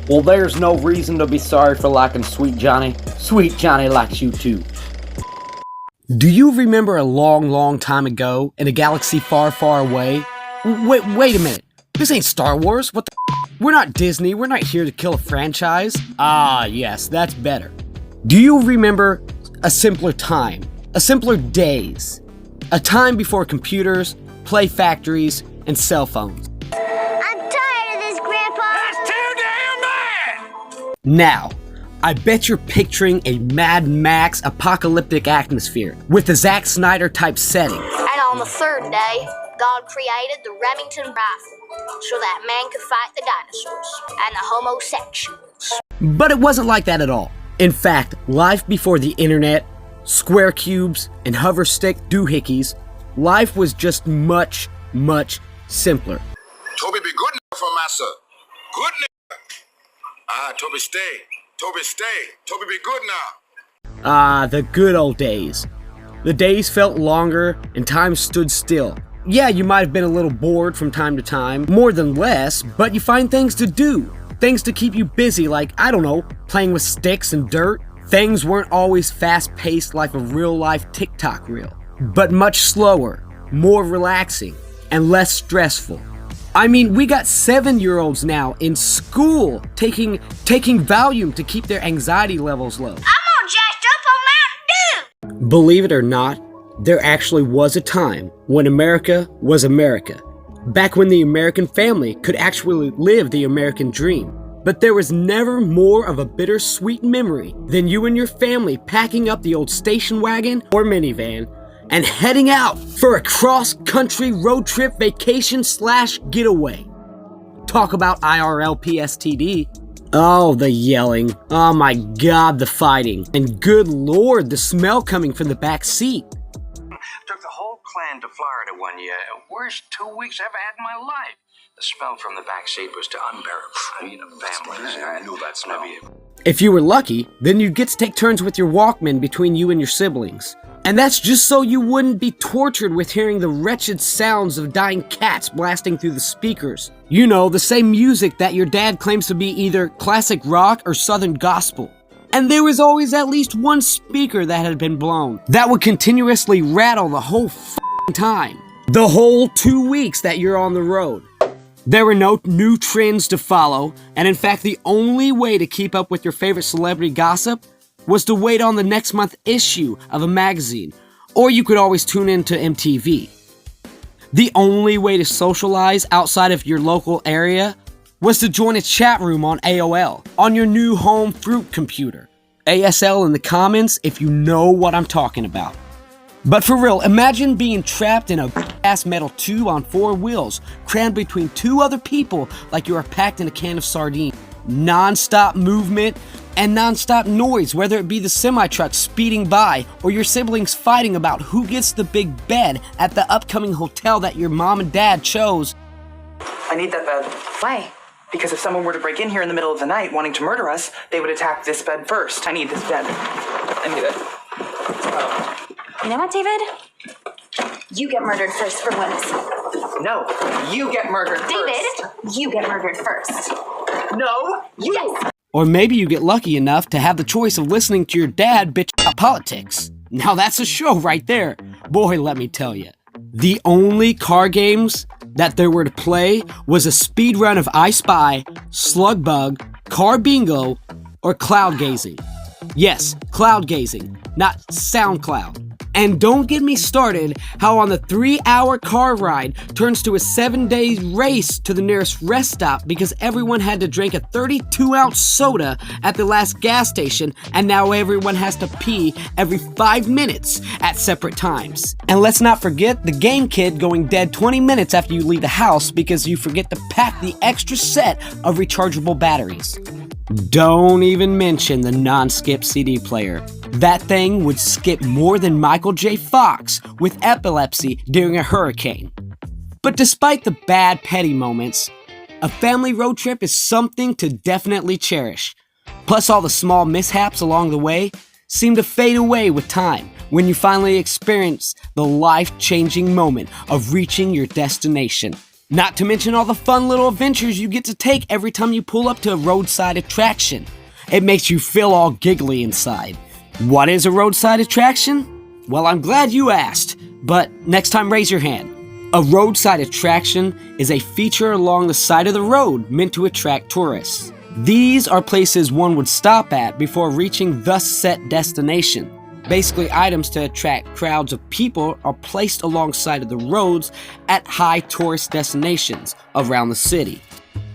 Well, there's no reason to be sorry for liking Sweet Johnny. Sweet Johnny likes you too. Do you remember a long time ago in a galaxy far away? Wait a minute. This ain't Star Wars. What the We're not Disney. We're not here to kill a franchise. Ah, yes, that's better. Do you remember a simpler time? A simpler days? A time before computers, play factories, and cell phones? I'm tired of this, Grandpa. That's too damn bad! Now, I bet you're picturing a Mad Max apocalyptic atmosphere with a Zack Snyder type setting. And on the third day, God created the Remington rifle so that man could fight the dinosaurs and the homosexuals. But it wasn't like that at all. In fact, life before the internet, square cubes, and hover stick doohickeys, life was just much simpler. Toby be good now for massa. Good now. Toby stay. Toby stay. Toby be good now. Ah, the good old days. The days felt longer and time stood still. Yeah, you might have been a little bored from time to time, more than less, but you find things to do. Things to keep you busy, like, I don't know, playing with sticks and dirt. Things weren't always fast-paced like a real-life TikTok reel, but much slower, more relaxing, and less stressful. I mean, we got 7-year-olds now in school taking Valium to keep their anxiety levels low. I'm all jacked up on Mountain Dew! Believe it or not, there actually was a time when America was America. Back when the American family could actually live the American dream. But there was never more of a bittersweet memory than you and your family packing up the old station wagon or minivan and heading out for a cross-country road trip vacation/getaway. Talk about IRL PSTD. Oh, the yelling. Oh my God, the fighting. And good Lord, the smell coming from the back seat. Took the whole clan to Florida one year. Worst 2 weeks I've had in my life. The smell from the back seat was to unbearable. I mean, families. I knew that smell. If you were lucky, then you'd get to take turns with your Walkman between you and your siblings. And that's just so you wouldn't be tortured with hearing the wretched sounds of dying cats blasting through the speakers. You know, the same music that your dad claims to be either classic rock or southern gospel. And there was always at least one speaker that had been blown that would continuously rattle the whole time. The whole 2 weeks that you're on the road. There were no new trends to follow, and in fact the only way to keep up with your favorite celebrity gossip was to wait on the next month's issue of a magazine, or you could always tune into MTV. The only way to socialize outside of your local area was to join a chat room on AOL, on your new home fruit computer. ASL in the comments if you know what I'm talking about. But for real, imagine being trapped in a ass metal tube on 4 wheels, crammed between 2 other people like you are packed in a can of sardines. Non-stop movement and non-stop noise, whether it be the semi-truck speeding by or your siblings fighting about who gets the big bed at the upcoming hotel that your mom and dad chose. I need that bed. Why? Because if someone were to break in here in the middle of the night wanting to murder us, they would attack this bed first. I need this bed. I need it. You know what, David? You get murdered first for once. No, you get murdered first. David, you get murdered first. No, you. Yes. Or maybe you get lucky enough to have the choice of listening to your dad bitch about politics. Now that's a show right there. Boy, let me tell you. The only car games that there were to play was a speed run of I Spy, Slug Bug, Car Bingo, or Cloud Gazing. Yes, cloud gazing, not SoundCloud. And don't get me started how on the 3-hour car ride turns to a 7-day race to the nearest rest stop because everyone had to drink a 32-ounce soda at the last gas station and now everyone has to pee every 5 minutes at separate times. And let's not forget the game kid going dead 20 minutes after you leave the house because you forget to pack the extra set of rechargeable batteries. Don't even mention the non-skip CD player. That thing would skip more than Michael J. Fox with epilepsy during a hurricane. But despite the bad petty moments, a family road trip is something to definitely cherish. Plus all the small mishaps along the way seem to fade away with time when you finally experience the life-changing moment of reaching your destination. Not to mention all the fun little adventures you get to take every time you pull up to a roadside attraction. It makes you feel all giggly inside. What is a roadside attraction? Well, I'm glad you asked, but next time raise your hand. A roadside attraction is a feature along the side of the road meant to attract tourists. These are places one would stop at before reaching the set destination. Basically, items to attract crowds of people are placed alongside of the roads at high tourist destinations around the city.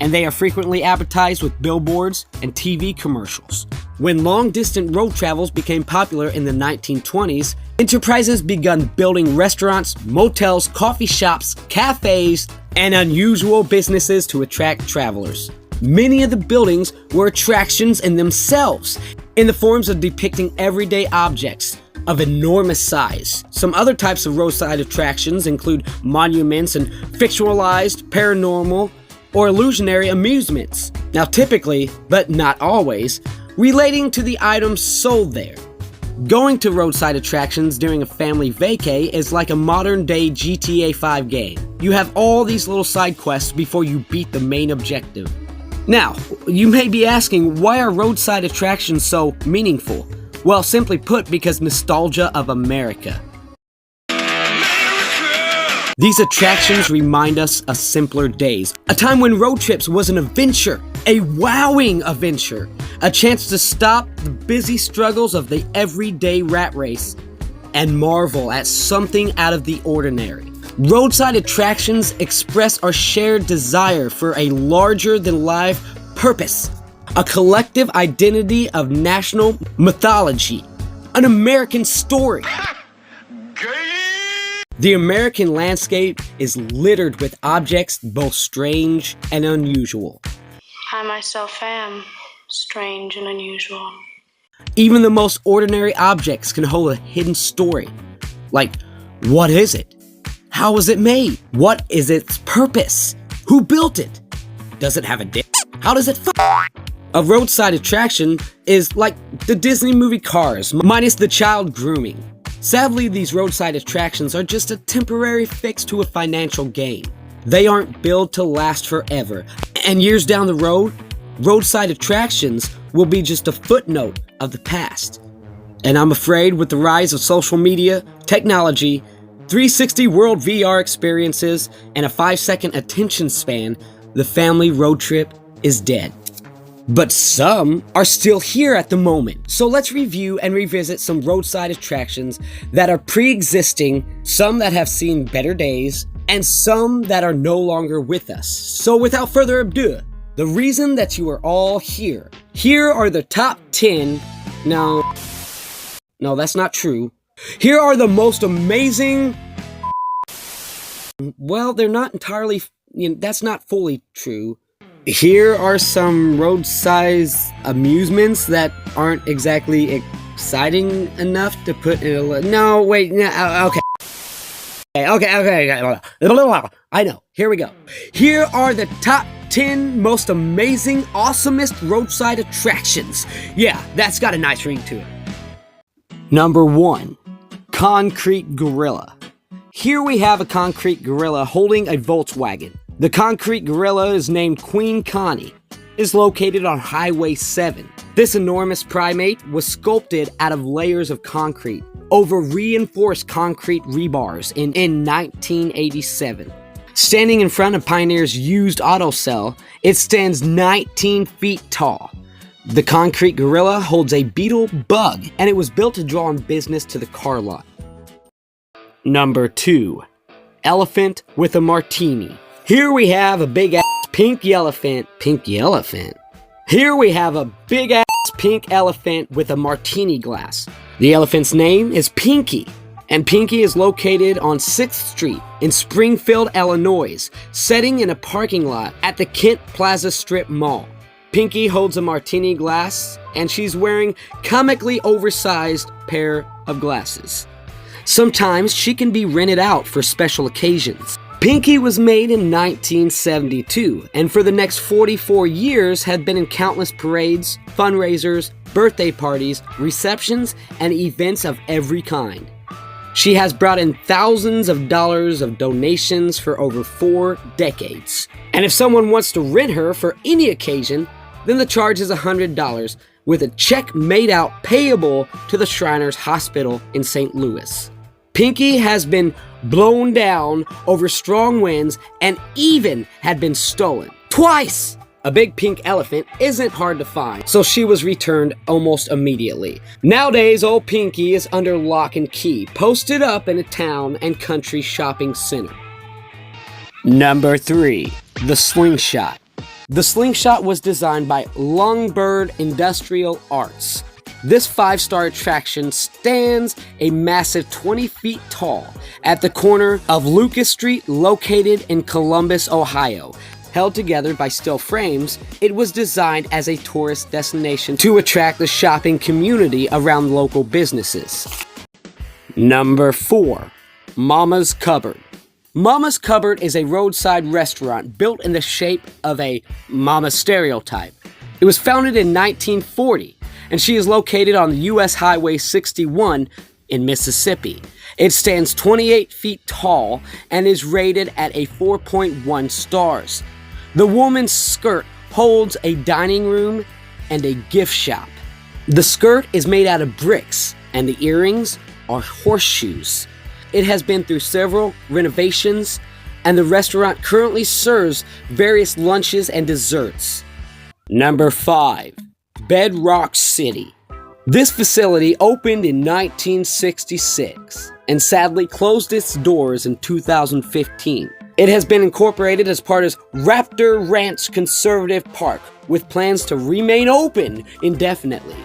And they are frequently advertised with billboards and TV commercials. When long-distance road travels became popular in the 1920s, enterprises began building restaurants, motels, coffee shops, cafes, and unusual businesses to attract travelers. Many of the buildings were attractions in themselves, in the forms of depicting everyday objects of enormous size. Some other types of roadside attractions include monuments and fictionalized, paranormal, or illusionary amusements. Now typically, but not always, relating to the items sold there. Going to roadside attractions during a family vacay is like a modern-day GTA 5 game. You have all these little side quests before you beat the main objective. Now, you may be asking, why are roadside attractions so meaningful? Well, simply put, because nostalgia of America. These attractions remind us of simpler days, a time when road trips was an adventure, a wowing adventure, a chance to stop the busy struggles of the everyday rat race and marvel at something out of the ordinary. Roadside attractions express our shared desire for a larger-than-life purpose, a collective identity of national mythology, an American story. The American landscape is littered with objects both strange and unusual. I myself am strange and unusual. Even the most ordinary objects can hold a hidden story. Like, what is it? How was it made? What is its purpose? Who built it? Does it have a dick? How does it A roadside attraction is like the Disney movie Cars, minus the child grooming. Sadly, these roadside attractions are just a temporary fix to a financial gain. They aren't built to last forever, and years down the road, roadside attractions will be just a footnote of the past. And I'm afraid with the rise of social media, technology, 360 World VR experiences, and a 5-second attention span, the family road trip is dead. But some are still here at the moment, so let's review and revisit some roadside attractions that are pre-existing, some that have seen better days, and some that are no longer with us. So without further ado, the reason that you are all here. Here are the top 10, no, that's not true. Here are the most amazing, well, they're not entirely, that's not fully true. Here are some roadside amusements that aren't exactly exciting enough to put in a no, wait, no, okay. I know, here we go. Here are the top 10 most amazing, awesomest roadside attractions. Yeah, that's got a nice ring to it. Number 1, Concrete Gorilla. Here we have a concrete gorilla holding a Volkswagen. The concrete gorilla is named Queen Connie, is located on Highway 7. This enormous primate was sculpted out of layers of concrete over reinforced concrete rebars in 1987. Standing in front of Pioneer's used auto cell, it stands 19 feet tall. The concrete gorilla holds a beetle bug, and it was built to draw in business to the car lot. Number 2, Elephant with a Martini. Here we have a big-ass pink elephant. Here we have a big-ass pink elephant with a martini glass. The elephant's name is Pinky, and Pinky is located on 6th Street in Springfield, Illinois, sitting in a parking lot at the Kent Plaza Strip Mall. Pinky holds a martini glass, and she's wearing comically oversized pair of glasses. Sometimes she can be rented out for special occasions. Pinky was made in 1972, and for the next 44 years had been in countless parades, fundraisers, birthday parties, receptions, and events of every kind. She has brought in thousands of dollars of donations for over 4 decades. And if someone wants to rent her for any occasion, then the charge is $100 with a check made out payable to the Shriners Hospital in St. Louis. Pinky has been blown down over strong winds and even had been stolen. Twice! A big pink elephant isn't hard to find, so she was returned almost immediately. Nowadays, old Pinky is under lock and key, posted up in a town and country shopping center. Number 3. The Slingshot. The Slingshot was designed by Longbird Industrial Arts. This 5-star attraction stands a massive 20 feet tall at the corner of Lucas Street, located in Columbus, Ohio. Held together by steel frames, it was designed as a tourist destination to attract the shopping community around local businesses. Number 4. Mama's Cupboard. Mama's Cupboard is a roadside restaurant built in the shape of a mama stereotype. It was founded in 1940, and she is located on the U.S. Highway 61 in Mississippi. It stands 28 feet tall and is rated at a 4.1 stars. The woman's skirt holds a dining room and a gift shop. The skirt is made out of bricks, and the earrings are horseshoes. It has been through several renovations, and the restaurant currently serves various lunches and desserts. Number 5. Bedrock City. This facility opened in 1966 and sadly closed its doors in 2015. It has been incorporated as part of Raptor Ranch Conservative Park, with plans to remain open indefinitely.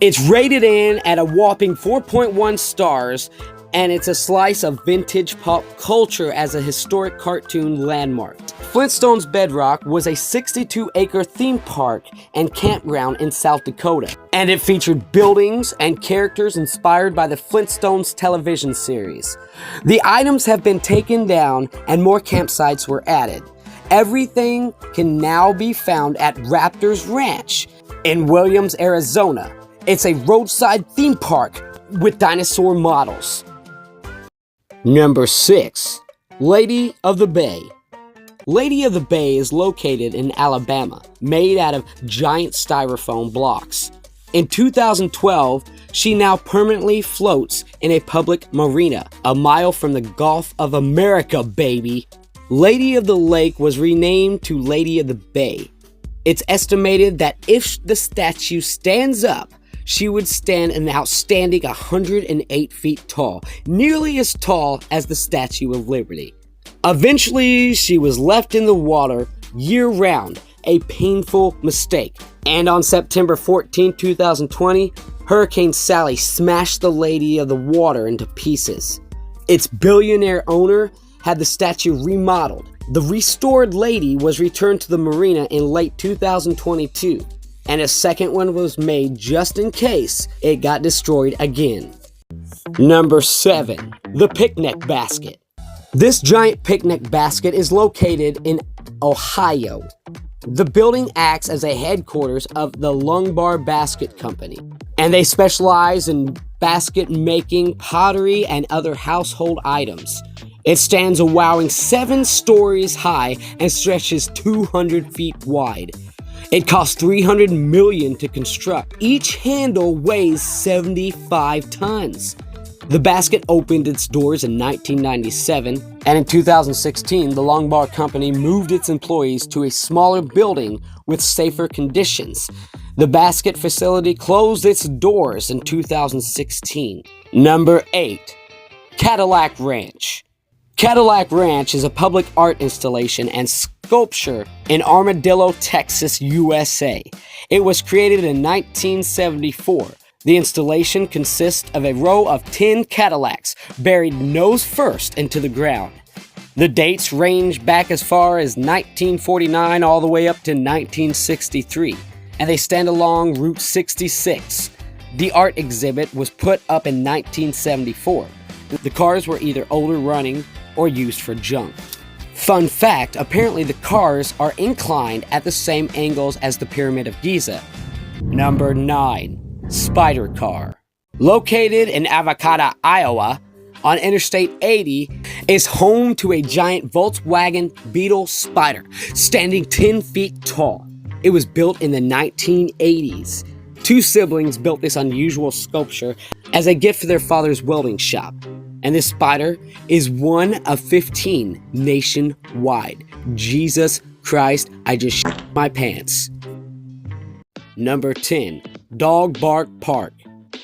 It's rated in at a whopping 4.1 stars, and it's a slice of vintage pop culture as a historic cartoon landmark. Flintstones Bedrock was a 62-acre theme park and campground in South Dakota, and it featured buildings and characters inspired by the Flintstones television series. The items have been taken down and more campsites were added. Everything can now be found at Raptor's Ranch in Williams, Arizona. It's a roadside theme park with dinosaur models. Number 6. Lady of the Bay. Lady of the Bay is located in Alabama, made out of giant styrofoam blocks. In 2012, she now permanently floats in a public marina, a mile from the Gulf of America, baby. Lady of the Lake was renamed to Lady of the Bay. It's estimated that if the statue stands up, she would stand an outstanding 108 feet tall, nearly as tall as the Statue of Liberty. Eventually, she was left in the water year-round, a painful mistake. And on September 14, 2020, Hurricane Sally smashed the Lady of the Water into pieces. Its billionaire owner had the statue remodeled. The restored lady was returned to the marina in late 2022. And a second one was made just in case it got destroyed again. Number 7. The Picnic Basket. This giant picnic basket is located in Ohio. The building acts as a headquarters of the Lungbar Basket Company, and they specialize in basket making, pottery, and other household items. It stands a whopping 7 stories high and stretches 200 feet wide. It cost $300 million to construct. Each handle weighs 75 tons. The basket opened its doors in 1997, and in 2016, the Longbar Company moved its employees to a smaller building with safer conditions. The basket facility closed its doors in 2016. Number 8. Cadillac Ranch. Cadillac Ranch is a public art installation and sculpture in Armadillo, Texas, USA. It was created in 1974. The installation consists of a row of 10 Cadillacs buried nose first into the ground. The dates range back as far as 1949 all the way up to 1963, and they stand along Route 66. The art exhibit was put up in 1974. The cars were either older running or used for junk. Fun fact, apparently the cars are inclined at the same angles as the Pyramid of Giza. Number 9. Spider Car. Located in Avocado, Iowa, on Interstate 80 is home to a giant Volkswagen Beetle Spider, standing 10 feet tall. It was built in the 1980s. Two siblings built this unusual sculpture as a gift for their father's welding shop. And this spider is one of 15 nationwide. Jesus Christ, I just shit my pants. Number 10, Dog Bark Park.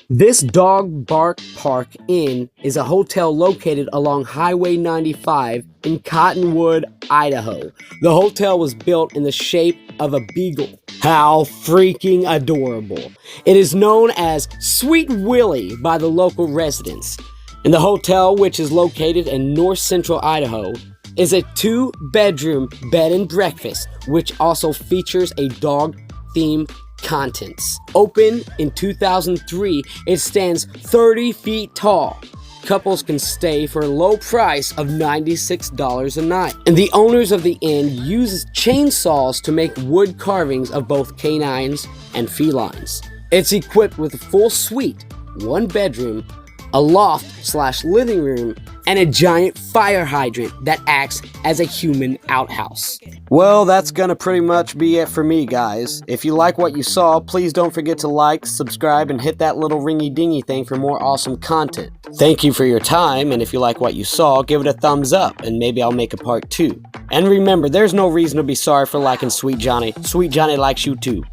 This Dog Bark Park Inn is a hotel located along Highway 95 in Cottonwood, Idaho. The hotel was built in the shape of a beagle. How freaking adorable. It is known as Sweet Willie by the local residents. And the hotel, which is located in north central Idaho, is a 2-bedroom bed and breakfast, which also features a dog-themed contents. Open in 2003, it stands 30 feet tall. Couples can stay for a low price of $96 a night. And the owners of the inn use chainsaws to make wood carvings of both canines and felines. It's equipped with a full suite, 1 bedroom, a loft/living room, and a giant fire hydrant that acts as a human outhouse. Well, that's gonna pretty much be it for me, guys. If you like what you saw, please don't forget to like, subscribe, and hit that little ringy dingy thing for more awesome content. Thank you for your time, and if you like what you saw, give it a thumbs up, and maybe I'll make a part 2. And remember, there's no reason to be sorry for liking Sweet Johnny. Sweet Johnny likes you too.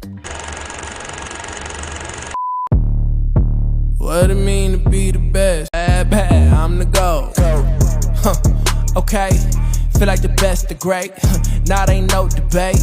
What it mean to be the best? Bad, I'm the GOAT. Okay, feel like the best, the great. Now ain't no debate.